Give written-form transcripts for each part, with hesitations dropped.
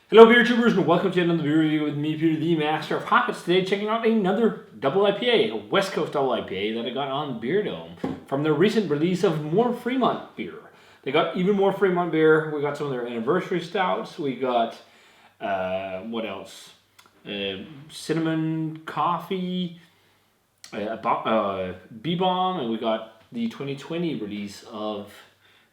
Hello beer tubers and welcome to another beer review with me, Peter, the master of hoppets. Today checking out another double IPA, a West Coast double IPA that I got on Beer Dome from their recent release of more Fremont beer. They got even more Fremont beer. We got some of their anniversary stouts. We got, what else? Cinnamon coffee, B-Bomb, and we got the 2020 release of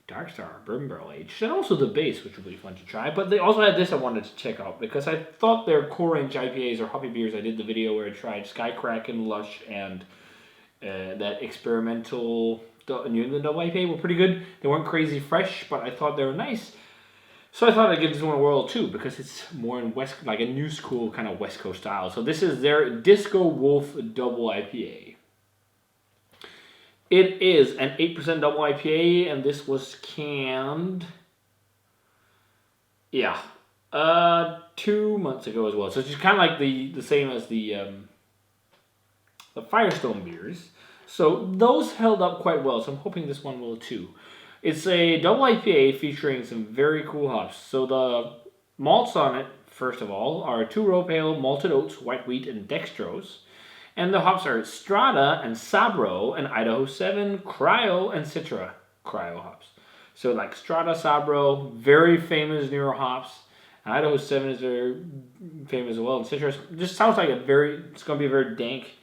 Dark Star Bourbon Barrel Aged, and also the base, which will be fun to try. But they also had this I wanted to check out because I thought their core range IPAs or hoppy beers. I did the video where I tried Skycracken, Lush, and that experimental New England double IPA were pretty good. They weren't crazy fresh, but I thought they were nice. So I thought I'd give this one a whirl too because it's more in West, like a new school kind of West Coast style. So this is their Disco Wolf double IPA. It is an 8% double IPA, and this was canned, 2 months ago as well. So it's just kind of like the same as the Firestone beers. So those held up quite well, so I'm hoping this one will too. It's a double IPA featuring some very cool hops. So the malts on it, first of all, are 2-row pale, malted oats, white wheat, and dextrose. And the hops are Strata and Sabro and Idaho 7, Cryo, and Citra Cryo hops. So like Strata, Sabro, very famous newer hops. Idaho 7 is very famous as well. And Citra just sounds like it's going to be a very dank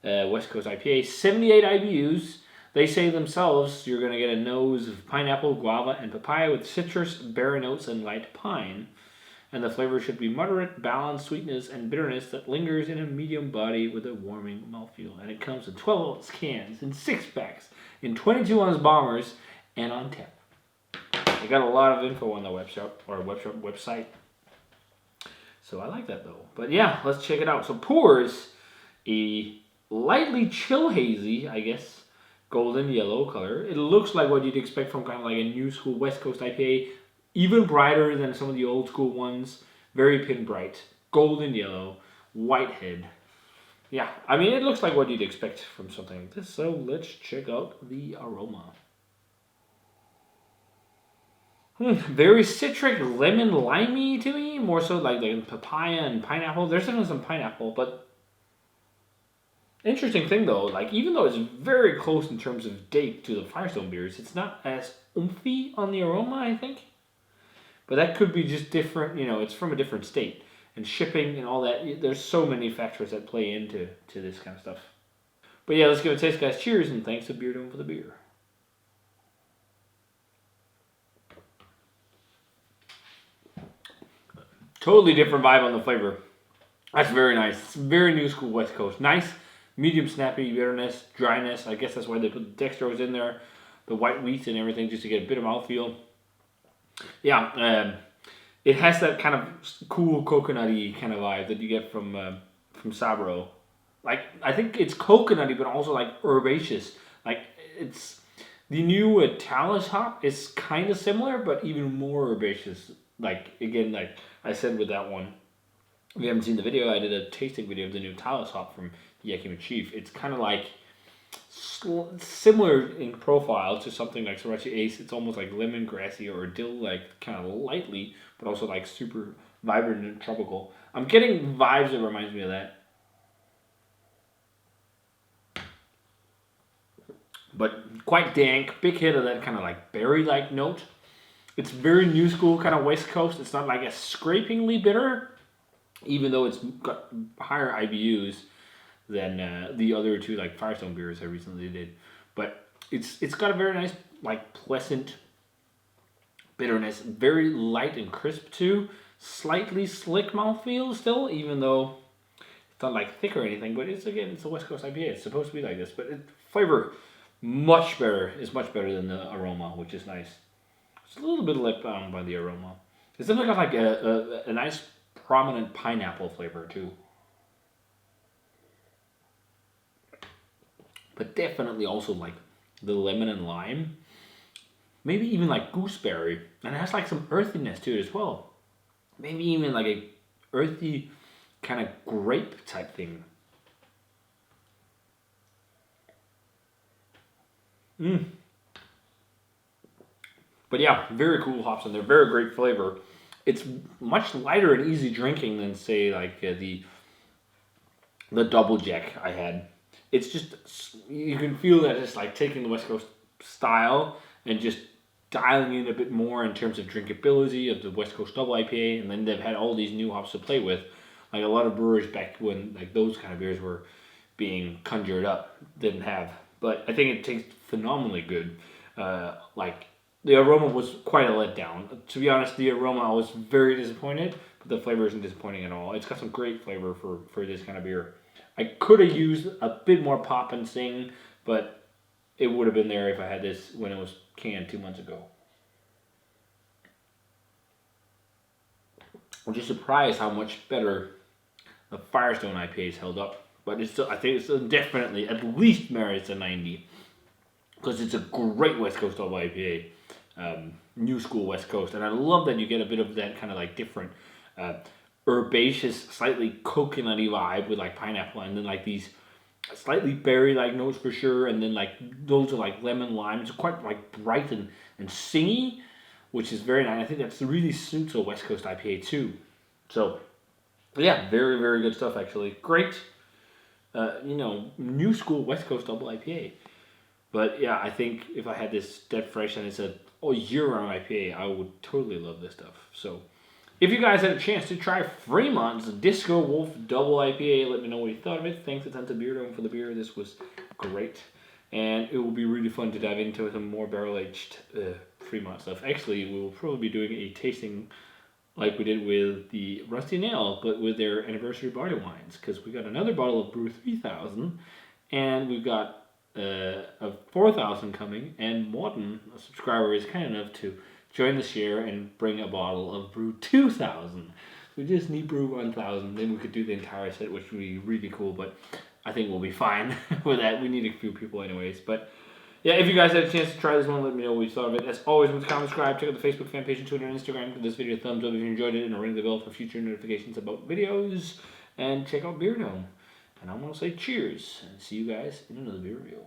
West Coast IPA. 78 IBUs. They say themselves you're going to get a nose of pineapple, guava, and papaya with citrus, berry notes, and light pine. And the flavor should be moderate, balanced sweetness and bitterness that lingers in a medium body with a warming mouthfeel. And it comes in 12-ounce cans, in 6-packs, in 22-ounce bombers, and on tap. They got a lot of info on the website. So I like that though. But yeah, let's check it out. So pours a lightly chill hazy, I guess, golden yellow color. It looks like what you'd expect from kind of like a new school West Coast IPA. Even brighter than some of the old school ones. Very pin bright. Golden yellow. White head. Yeah, I mean, it looks like what you'd expect from something like this. So let's check out the aroma. Very citric, lemon, limey to me. More so like papaya and pineapple. There's definitely some pineapple, but interesting thing though, like even though it's very close in terms of date to the Firestone beers, it's not as oomphy on the aroma, I think. But that could be just different, it's from a different state. And shipping and all that, there's so many factors that play into this kind of stuff. But yeah, let's give it a taste, guys. Cheers, and thanks to Beer Dome for the beer. Totally different vibe on the flavor. That's very nice. It's very new school West Coast. Nice, medium snappy bitterness, dryness. I guess that's why they put the dextrose in there. The white wheat and everything just to get a bit of mouthfeel. Yeah, it has that kind of cool coconutty kind of vibe that you get from Sabro. Like I think it's coconutty, but also like herbaceous. Like it's the new Talus hop is kind of similar, but even more herbaceous. Like again, like I said with that one, if you haven't seen the video, I did a tasting video of the new Talus hop from Yakima Chief. It's kind of like similar in profile to something like Sorachi Ace. It's almost like lemongrassy or dill, like kind of lightly, but also like super vibrant and tropical. I'm getting vibes that reminds me of that. But quite dank, big hit of that kind of like berry-like note. It's very new school kind of West Coast. It's not like a scrapingly bitter, even though it's got higher IBUs than the other two like Firestone beers I recently did. But it's got a very nice, like pleasant bitterness, very light and crisp too. Slightly slick mouthfeel still, even though it's not like thick or anything. But it's a West Coast IPA. It's supposed to be like this, but flavor much better than the aroma, which is nice. It's a little bit let down by the aroma. It's definitely got like a nice prominent pineapple flavor too. But definitely also like the lemon and lime. Maybe even like gooseberry. And it has like some earthiness to it as well. Maybe even like a earthy kind of grape type thing. But yeah, very cool hops in there. Very great flavor. It's much lighter and easy drinking than say like the double jack I had. It's just you can feel that it's like taking the West Coast style and just dialing in a bit more in terms of drinkability of the West Coast double IPA, and then they've had all these new hops to play with. Like a lot of brewers back when like those kind of beers were being conjured up didn't have. But I think it tastes phenomenally good. Like the aroma was quite a letdown. To be honest, the aroma I was very disappointed, but the flavor isn't disappointing at all. It's got some great flavor for this kind of beer. I could have used a bit more pop and sing, but it would have been there if I had this when it was canned 2 months ago. I'm just surprised how much better the Firestone IPAs held up. But it's still, I think it's still definitely at least merits a 90. Because it's a great West Coast double IPA. New school West Coast. And I love that you get a bit of that kind of like different herbaceous, slightly coconutty vibe with like pineapple. And then like these slightly berry-like notes for sure. And then like those are like lemon lime. It's quite like bright and singy, which is very nice. I think that really suits a West Coast IPA too. So yeah, very, very good stuff actually. Great, new school West Coast double IPA. But yeah, I think if I had this dead fresh and it's a year-round IPA, I would totally love this stuff. So if you guys had a chance to try Fremont's Disco Wolf Double IPA, let me know what you thought of it. Thanks a ton to Beer Dome for the beer. This was great. And it will be really fun to dive into some more barrel-aged Fremont stuff. Actually, we will probably be doing a tasting like we did with the Rusty Nail, but with their anniversary barley wines. Because we got another bottle of Brew 3000, and we've got a 4000 coming, and Morton, a subscriber, is kind enough to join the share and bring a bottle of Brew 2000. We just need Brew 1000, then we could do the entire set, which would be really cool, but I think we'll be fine with that. We need a few people anyways, but yeah, if you guys had a chance to try this one, let me know what you thought of it. As always, comment, subscribe, check out the Facebook fan page and Twitter and Instagram. Give this video a thumbs up if you enjoyed it, and ring the bell for future notifications about videos, and check out Beer Dome. And I'm going to say cheers, and see you guys in another beer review.